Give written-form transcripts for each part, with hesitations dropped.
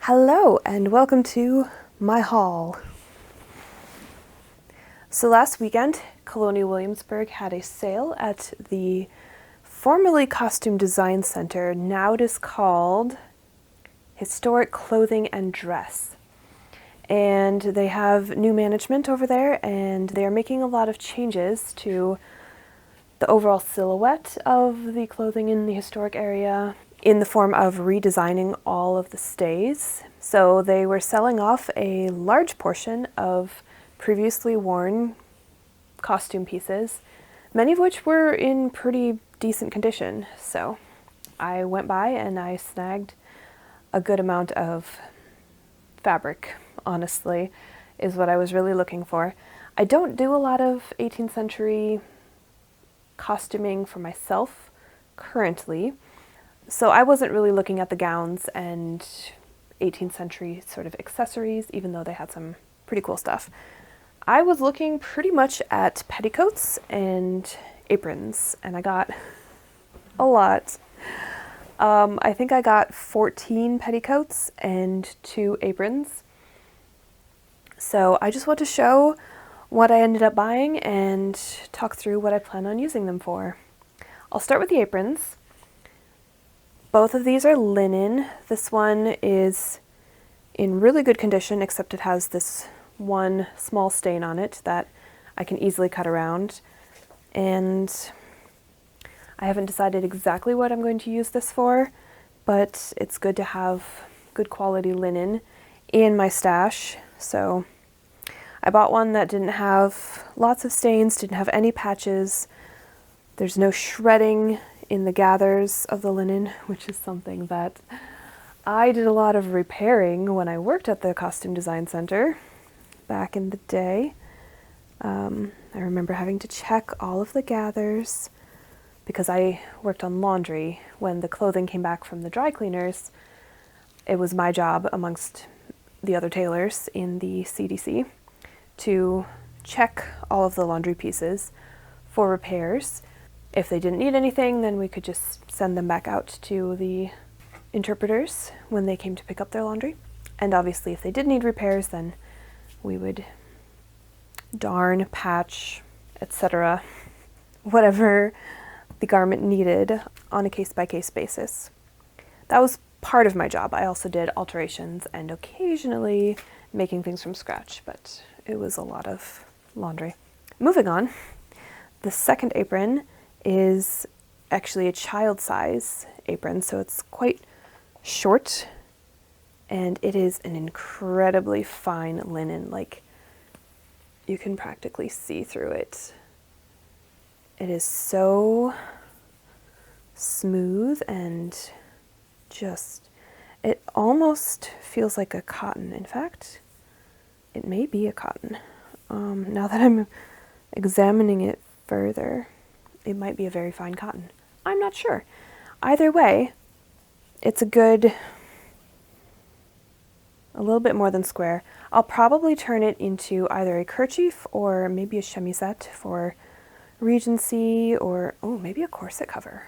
Hello and welcome to my haul. So last weekend, Colonial Williamsburg had a sale at the formerly Costume Design Center. Now it is called Historic Clothing and Dress. And they have new management over there, and they are making a lot of changes to the overall silhouette of the clothing in the historic area in the form of redesigning all of the stays. So they were selling off a large portion of previously worn costume pieces, many of which were in pretty decent condition. So I went by and I snagged a good amount of fabric, honestly, is what I was really looking for. I don't do a lot of 18th century costuming for myself currently, so I wasn't really looking at the gowns and 18th century sort of accessories, even though they had some pretty cool stuff. I was looking pretty much at petticoats and aprons, and I got a lot. I think I got 14 petticoats and 2 aprons. So I just want to show what I ended up buying and talk through what I plan on using them for. I'll start with the aprons. Both of these are linen. This one is in really good condition, except it has this one small stain on it that I can easily cut around. And I haven't decided exactly what I'm going to use this for, but it's good to have good quality linen in my stash. So I bought one that didn't have lots of stains, didn't have any patches. There's no shredding in the gathers of the linen, which is something that I did a lot of repairing when I worked at the Costume Design Center back in the day. I remember having to check all of the gathers because I worked on laundry. When the clothing came back from the dry cleaners, it was my job amongst the other tailors in the CDC to check all of the laundry pieces for repairs. If they didn't need anything, then we could just send them back out to the interpreters when they came to pick up their laundry. And obviously if they did need repairs, then we would darn, patch, etc., whatever the garment needed on a case-by-case basis. That was part of my job. I also did alterations and occasionally making things from scratch, but it was a lot of laundry. Moving on, the second apron is actually a child size apron, so it's quite short, and it is an incredibly fine linen. Like, you can practically see through it. It is so smooth and just, it almost feels like a cotton. In fact, it may be a cotton. Now that I'm examining it further, it might be a very fine cotton. I'm not sure. Either way, it's a little bit more than square. I'll probably turn it into either a kerchief or maybe a chemisette for Regency, or maybe a corset cover,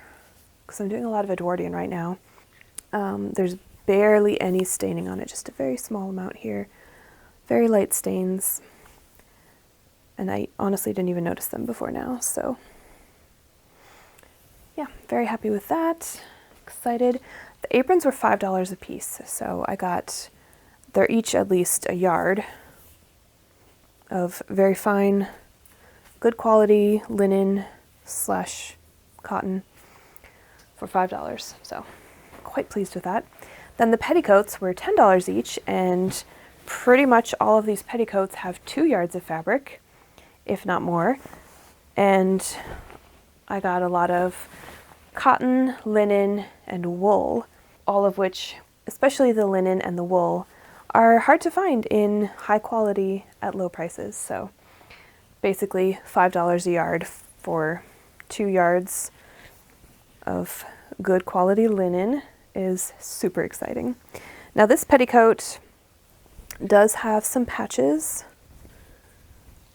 because I'm doing a lot of Edwardian right now. There's barely any staining on it, just a very small amount here. Very light stains, and I honestly didn't even notice them before now, so yeah, very happy with that. Excited. The aprons were $5 a piece, so they're each at least a yard of very fine, good quality linen / cotton for $5, so quite pleased with that. Then the petticoats were $10 each, and pretty much all of these petticoats have 2 yards of fabric, if not more. And I got a lot of cotton, linen, and wool, all of which, especially the linen and the wool, are hard to find in high quality at low prices. So basically $5 a yard for 2 yards of good quality linen is super exciting. Now this petticoat does have some patches.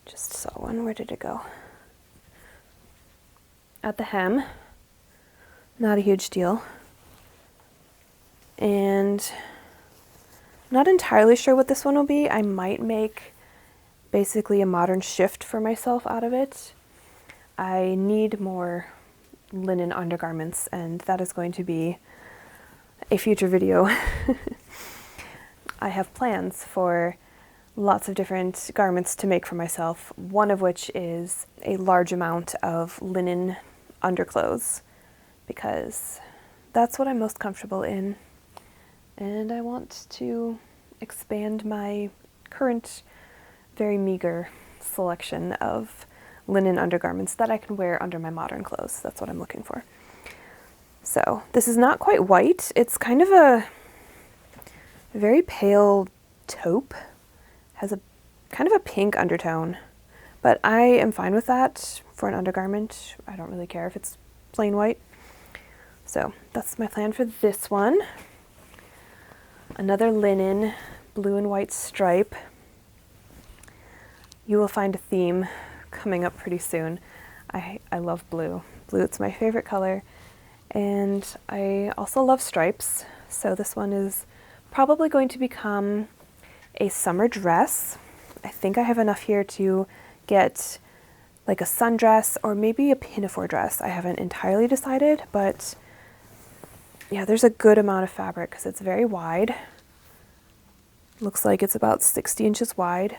Just saw one. Where did it go? At the hem. Not a huge deal. And Not entirely sure what this one will be. I might make basically a modern shift for myself out of it. I need more linen undergarments, and that is going to be a future video. I have plans for lots of different garments to make for myself, one of which is a large amount of linen underclothes, because that's what I'm most comfortable in, and I want to expand my current very meager selection of linen undergarments that I can wear under my modern clothes. That's what I'm looking for. So this is not quite white. It's kind of a very pale taupe. Has a kind of a pink undertone, but I am fine with that for an undergarment. I don't really care if it's plain white. So that's my plan for this one. Another linen blue and white stripe. You will find a theme coming up pretty soon. I love blue. Blue, it's my favorite color. And I also love stripes. So this one is probably going to become a summer dress. I think I have enough here to get like a sundress or maybe a pinafore dress. I haven't entirely decided, but yeah, there's a good amount of fabric because it's very wide. Looks like it's about 60 inches wide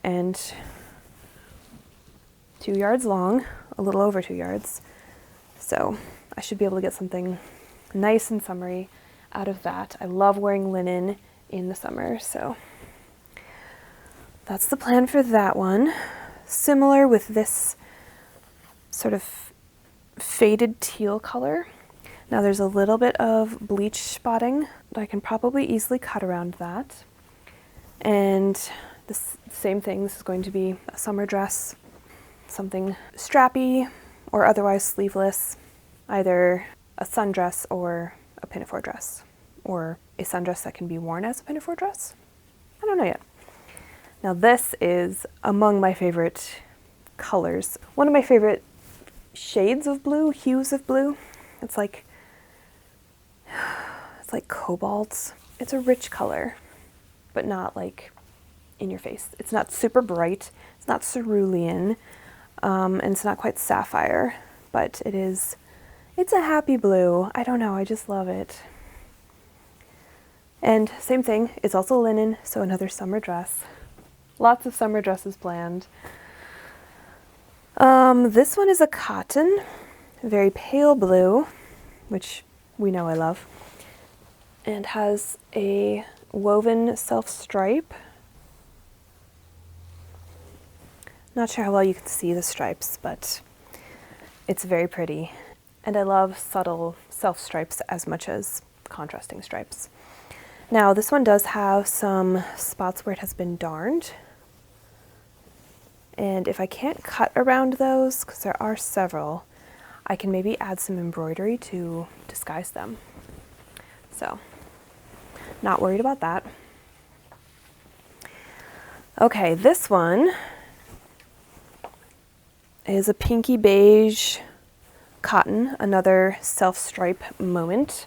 and 2 yards long, a little over 2 yards. So I should be able to get something nice and summery out of that. I love wearing linen in the summer, so that's the plan for that one. Similar with this sort of faded teal color. Now there's a little bit of bleach spotting, but I can probably easily cut around that. And this same thing, this is going to be a summer dress, something strappy or otherwise sleeveless, either a sundress or a pinafore dress, or a sundress that can be worn as a pinafore dress. I don't know yet. Now this is among my favorite colors. One of my favorite shades of blue, hues of blue. It's like cobalt. It's a rich color, but not like in your face. It's not super bright. It's not cerulean, and it's not quite sapphire, but it's a happy blue. I don't know, I just love it. And same thing, it's also linen, so another summer dress. Lots of summer dresses planned. This one is a cotton, very pale blue, which we know I love, and has a woven self stripe. Not sure how well you can see the stripes, but it's very pretty. And I love subtle self stripes as much as contrasting stripes. Now this one does have some spots where it has been darned. And if I can't cut around those, because there are several, I can maybe add some embroidery to disguise them. So, not worried about that. Okay, this one is a pinky beige cotton, another self-stripe moment.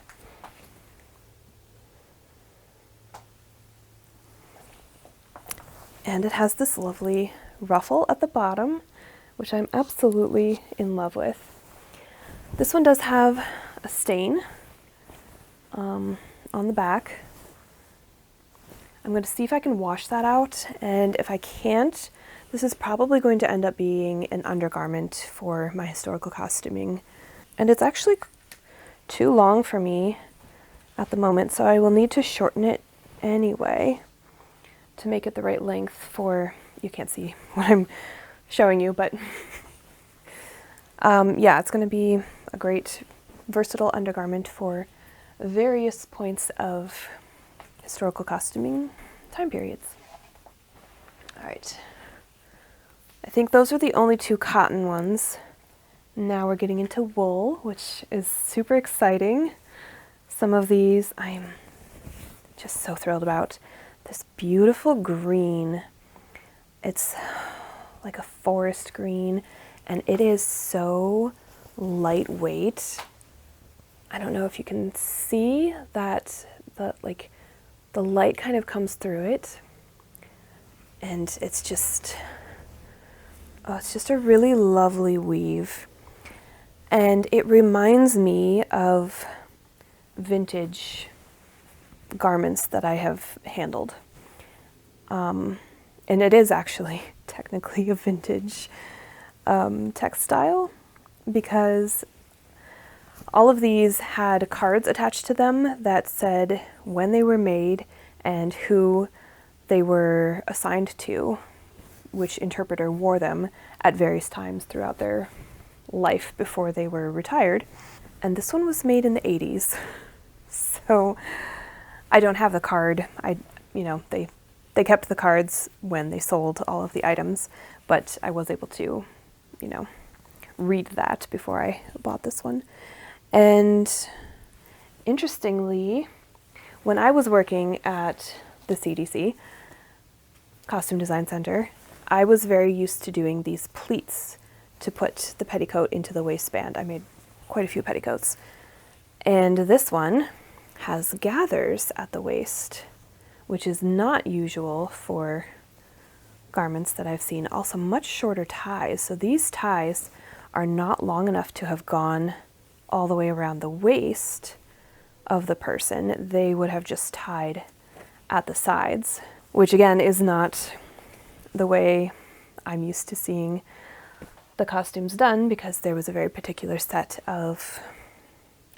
And it has this lovely ruffle at the bottom, which I'm absolutely in love with. This one does have a stain on the back. I'm going to see if I can wash that out, and if I can't, this is probably going to end up being an undergarment for my historical costuming. And it's actually too long for me at the moment, so I will need to shorten it anyway to make it the right length for, you can't see what I'm showing you, but yeah, it's going to be a great versatile undergarment for various points of historical costuming time periods. All right, I think those are the only two cotton ones. Now we're getting into wool, which is super exciting. Some of these I'm just so thrilled about. This beautiful green. It's like a forest green, and it is so lightweight. I don't know if you can see that the The light kind of comes through it, and it's just a really lovely weave. And it reminds me of vintage garments that I have handled. And it is actually technically a vintage textile, because all of these had cards attached to them that said when they were made and who they were assigned to, which interpreter wore them at various times throughout their life before they were retired. And this one was made in the 80s. So I don't have the card. They kept the cards when they sold all of the items, but I was able to, read that before I bought this one. And interestingly, when I was working at the CDC, Costume Design Center, I was very used to doing these pleats to put the petticoat into the waistband. I made quite a few petticoats. And this one has gathers at the waist, which is not usual for garments that I've seen. Also much shorter ties. So these ties are not long enough to have gone all the way around the waist of the person. They would have just tied at the sides, which again is not the way I'm used to seeing the costumes done, because there was a very particular set of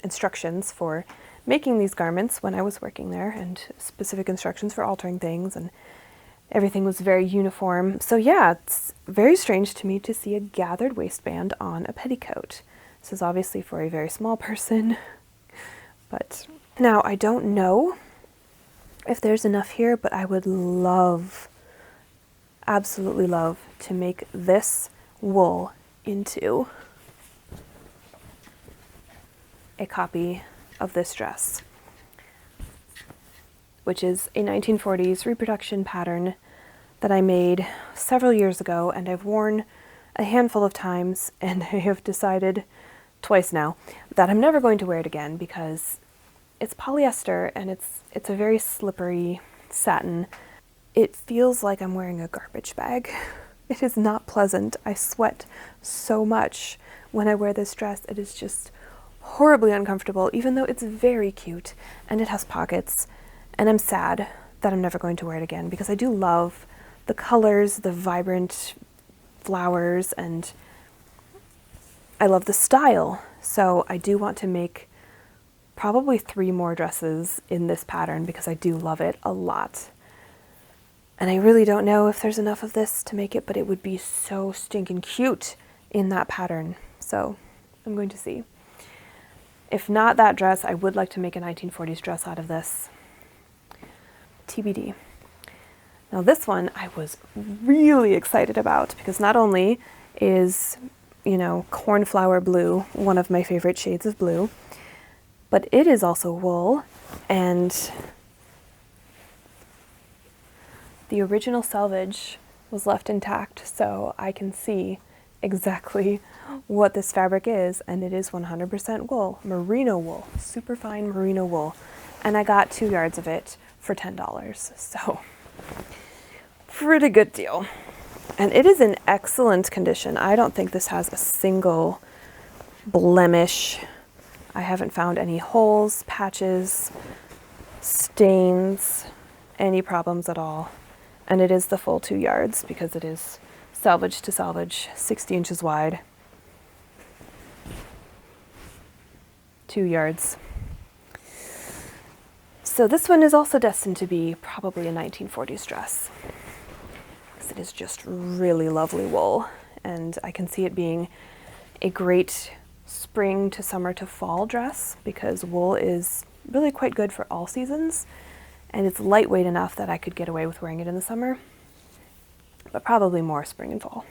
instructions for making these garments when I was working there, and specific instructions for altering things, and everything was very uniform. So yeah, it's very strange to me to see a gathered waistband on a petticoat. This is obviously for a very small person, but now I don't know if there's enough here, but I would love, absolutely love, to make this wool into a copy of this dress, which is a 1940s reproduction pattern that I made several years ago, and I've worn a handful of times, and I have decided twice now that I'm never going to wear it again, because it's polyester and it's a very slippery satin. It feels like I'm wearing a garbage bag. It is not pleasant. I sweat so much when I wear this dress. It is just horribly uncomfortable, even though it's very cute and it has pockets. And I'm sad that I'm never going to wear it again, because I do love the colors, the vibrant flowers, and I love the style. So I do want to make probably 3 more dresses in this pattern, because I do love it a lot. And I really don't know if there's enough of this to make it, but it would be so stinking cute in that pattern. So I'm going to see. If not that dress, I would like to make a 1940s dress out of this. TBD. Now this one I was really excited about, because not only is, cornflower blue one of my favorite shades of blue, but it is also wool, and the original selvage was left intact, so I can see exactly what this fabric is, and it is 100% wool, merino wool, super fine merino wool, and I got 2 yards of it for $10, so pretty good deal. And it is in excellent condition. I don't think this has a single blemish. I haven't found any holes, patches, stains, any problems at all. And it is the full 2 yards, because it is selvage to selvage, 60 inches wide, 2 yards. So this one is also destined to be probably a 1940s dress, because it is just really lovely wool, and I can see it being a great spring to summer to fall dress, because wool is really quite good for all seasons, and it's lightweight enough that I could get away with wearing it in the summer, but probably more spring and fall,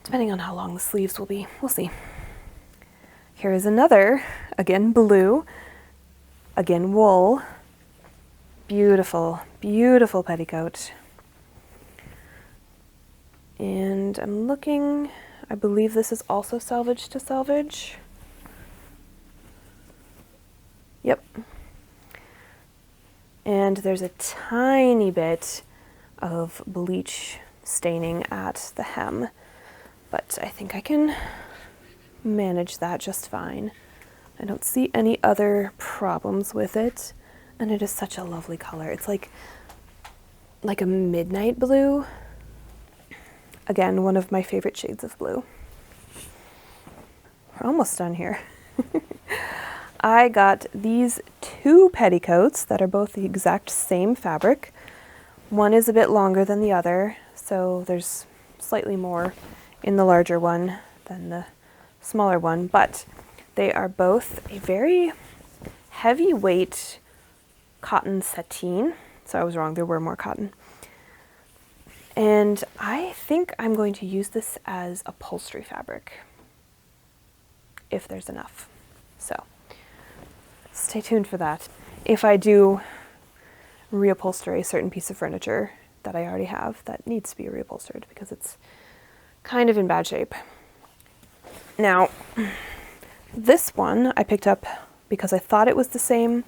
depending on how long the sleeves will be. We'll see. Here is another, again blue, again wool, beautiful, beautiful petticoat. And I'm looking, I believe this is also selvage to selvage. Yep. And there's a tiny bit of bleach staining at the hem, but I think I can manage that just fine. I don't see any other problems with it, and it is such a lovely color. It's like a midnight blue. Again, one of my favorite shades of blue. We're almost done here. I got these 2 petticoats that are both the exact same fabric. One is a bit longer than the other, so there's slightly more in the larger one than the smaller one, but they are both a very heavyweight cotton sateen. So I was wrong, there were more cotton. And I think I'm going to use this as upholstery fabric, if there's enough. So stay tuned for that. If I do reupholster a certain piece of furniture that I already have that needs to be reupholstered because it's kind of in bad shape. Now, this one I picked up because I thought it was the same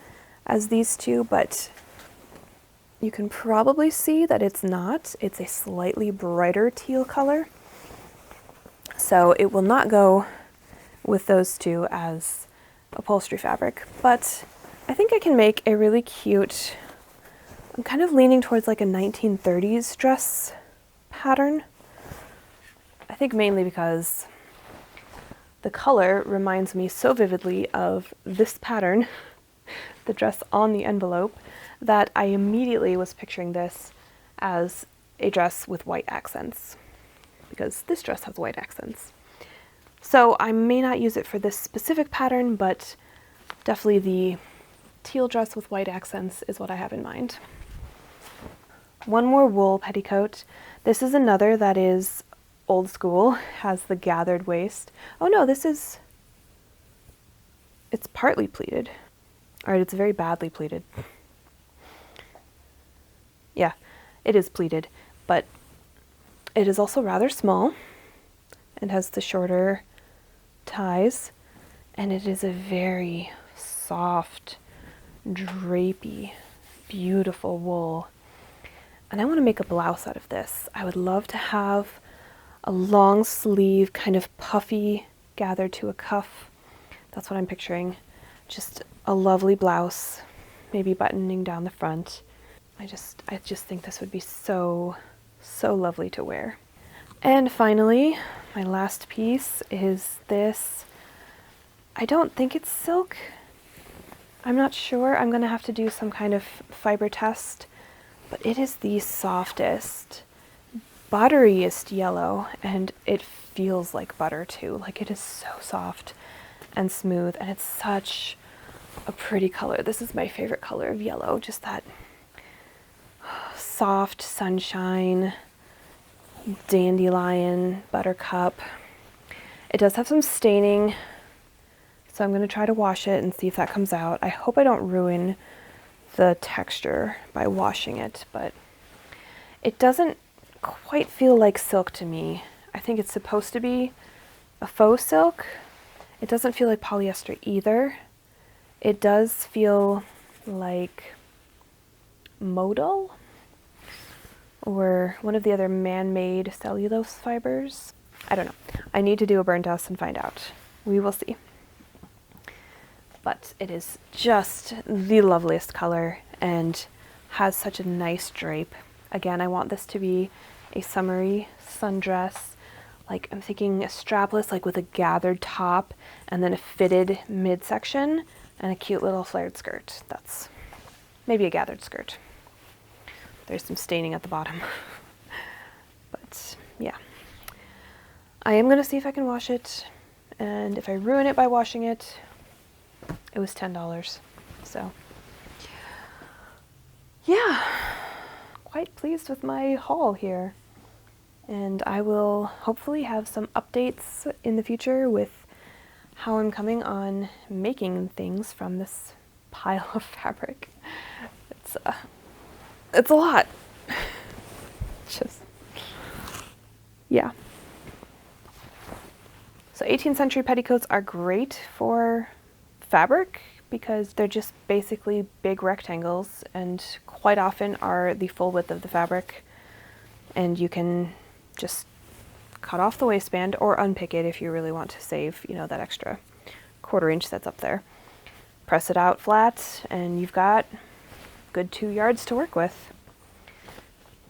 as these two, but you can probably see that it's not. It's a slightly brighter teal color. So it will not go with those two as upholstery fabric, but I think I can make a really cute, I'm kind of leaning towards like a 1930s dress pattern. I think mainly because the color reminds me so vividly of this pattern, the dress on the envelope, that I immediately was picturing this as a dress with white accents, because this dress has white accents. So I may not use it for this specific pattern, but definitely the teal dress with white accents is what I have in mind. One more wool petticoat. This is another that is old school, has the gathered waist. Oh no, it's partly pleated. All right, it's very badly pleated. Yeah, it is pleated, but it is also rather small and has the shorter ties, and it is a very soft, drapey, beautiful wool. And I want to make a blouse out of this. I would love to have a long sleeve, kind of puffy, gathered to a cuff. That's what I'm picturing. Just a lovely blouse, maybe buttoning down the front. I just think this would be so lovely to wear. And finally, my last piece is this. I don't think it's silk. I'm not sure. I'm gonna have to do some kind of fiber test, but it is the softest, butteriest yellow, and it feels like butter too. Like, it is so soft and smooth, and it's such a pretty color. This is my favorite color of yellow, just that soft sunshine, dandelion, buttercup. It does have some staining, so I'm going to try to wash it and see if that comes out. I hope I don't ruin the texture by washing it, but it doesn't quite feel like silk to me. I think it's supposed to be a faux silk. It doesn't feel like polyester either. It does feel like modal or one of the other man-made cellulose fibers. I don't know. I need to do a burn test and find out. We will see. But it is just the loveliest color and has such a nice drape. Again, I want this to be a summery sundress. Like, I'm thinking a strapless, like with a gathered top and then a fitted midsection and a cute little flared skirt. That's maybe a gathered skirt. There's some staining at the bottom. But yeah, I am gonna see if I can wash it, and if I ruin it by washing it, it was $10. So yeah, quite pleased with my haul here. And I will hopefully have some updates in the future with how I'm coming on making things from this pile of fabric. It's a lot. Just, yeah. So 18th century petticoats are great for fabric, because they're just basically big rectangles and quite often are the full width of the fabric, and you can just cut off the waistband or unpick it if you really want to save, you know, that extra 1/4 inch that's up there. Press it out flat and you've got good 2 yards to work with.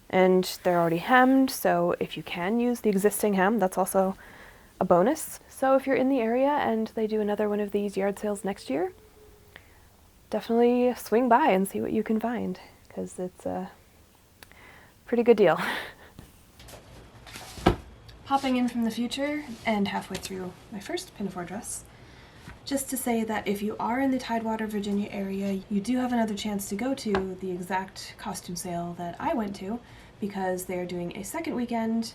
And they're already hemmed, so if you can use the existing hem, that's also a bonus. So if you're in the area and they do another one of these yard sales next year, definitely swing by and see what you can find, because it's a pretty good deal. Popping in from the future and halfway through my first pinafore dress, just to say that if you are in the Tidewater, Virginia area, you do have another chance to go to the exact costume sale that I went to, because they are doing a second weekend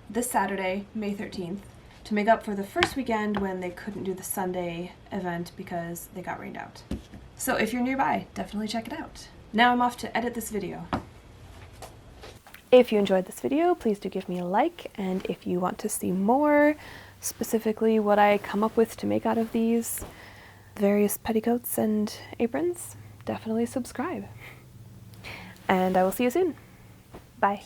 this Saturday, May 13th, to make up for the first weekend when they couldn't do the Sunday event because they got rained out. So if you're nearby, definitely check it out. Now I'm off to edit this video. If you enjoyed this video, please do give me a like, and if you want to see more, specifically what I come up with to make out of these various petticoats and aprons, definitely subscribe. And I will see you soon. Bye.